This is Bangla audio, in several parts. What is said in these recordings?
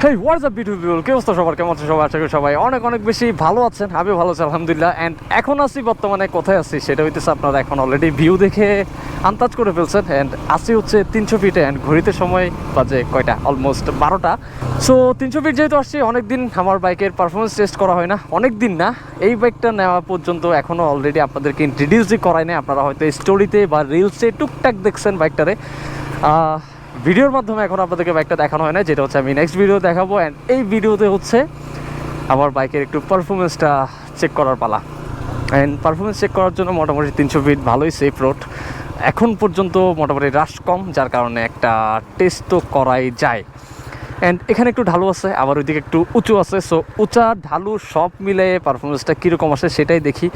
হেই হোয়াটস আপ বিউটিফুল পিপল, কি অবস্থা সবার? কেমন আছে সবাই? আশা করি সবাই অনেক অনেক বেশি ভালো আছেন। আমি ভালো আছি আলহামদুলিল্লাহ। অ্যান্ড এখন আসি বর্তমানে কোথায় আছি সেটা হইতেছে আপনারা এখন অলরেডি ভিউ দেখে আন্দাজ করে ফেলছেন। অ্যান্ড আসি হচ্ছে 300 ফিটে। অ্যান্ড ঘড়িতে সময় বাজে কয়টা? অলমোস্ট 12টা। সো 300 ফিট যেহেতু আসছি, অনেক দিন আমার বাইকের পারফরমেন্স টেস্ট করা হয় না, অনেক দিন না। এই বাইকটা নেওয়া পর্যন্ত এখনও অলরেডি আপনাদেরকে ইন্ট্রোডিউসই করাই নাই। আপনারা হয়তো স্টোরিতে বা রিলসে টুকটাক দেখছেন বাইকটারে। ভিডিওর মাধ্যমে এখন আপনাদেরকে বাইকটা দেখানো হয় না, যেটা হচ্ছে আমি নেক্সট ভিডিও দেখাবো। অ্যান্ড এই ভিডিওতে হচ্ছে আমার বাইকের একটু পারফরমেন্সটা চেক করার পালা। অ্যান্ড পারফরমেন্স চেক করার জন্য মোটামুটি 300 ফিট ভালোই সেফ রোড এখন পর্যন্ত, মোটামুটি রাশ কম, যার কারণে একটা টেস্ট তো করাই যায়। অ্যান্ড এখানে একটু ঢালু আছে, আবার ওইদিকে একটু উঁচু আছে। সো উঁচা ঢালু সব মিলে পারফরমেন্সটা কীরকম আসে সেটাই দেখি।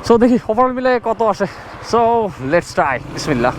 সো দেখি ওভারঅল মিলে কত আসে। সো লেটস ট্রাই, বিসমিল্লাহ।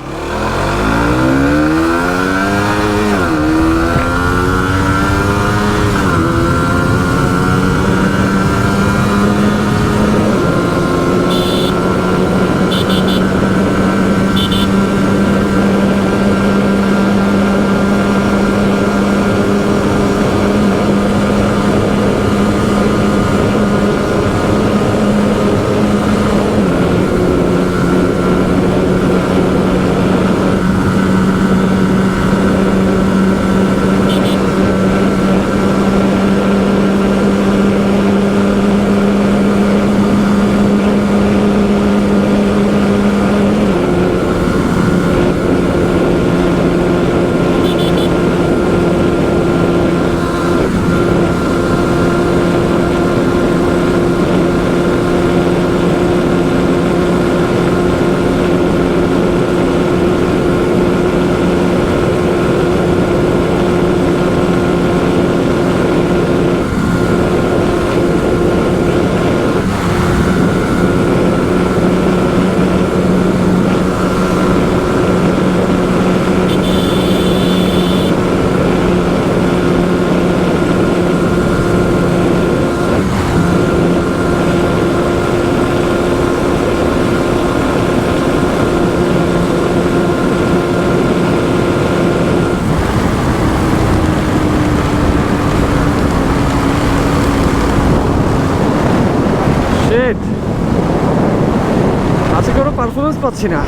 আজকে কোনো পারফরমেন্স পাচ্ছি না,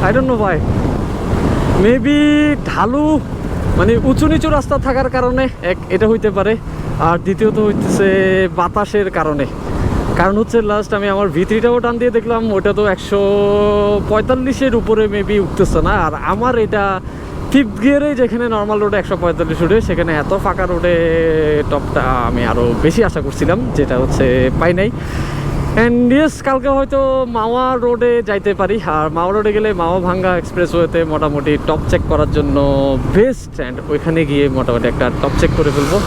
আই ডোন্ট নো ভাই। মেবি ঢালু মানে উঁচু নিচু রাস্তা থাকার কারণে এটা হইতে পারে। আর দ্বিতীয়ত হইতেছে বাতাসের কারণে। কারণ হচ্ছে লাস্ট আমি আমার V3টাও টান দিয়ে দেখলাম, ওটা তো 145-এর উপরে মেবি উঠতেছে না। আর আমার এটা 5th গিয়ারে, যেখানে নর্মাল রোডে 145 উঠে, সেখানে এত ফাঁকা রোডে টপটা আমি আরও বেশি আশা করছিলাম, যেটা হচ্ছে পাই নাই। অ্যান্ড ইয়েস, কালকে হয়তো মাওয়া রোডে যাইতে পারি। আর মাওয়া রোডে গেলে মাওয়া ভাঙ্গা এক্সপ্রেসওয়েতে মোটামুটি টপ চেক করার জন্য বেস্ট। অ্যান্ড ওইখানে গিয়ে মোটামুটি একটা টপ চেক করে ফেলবো।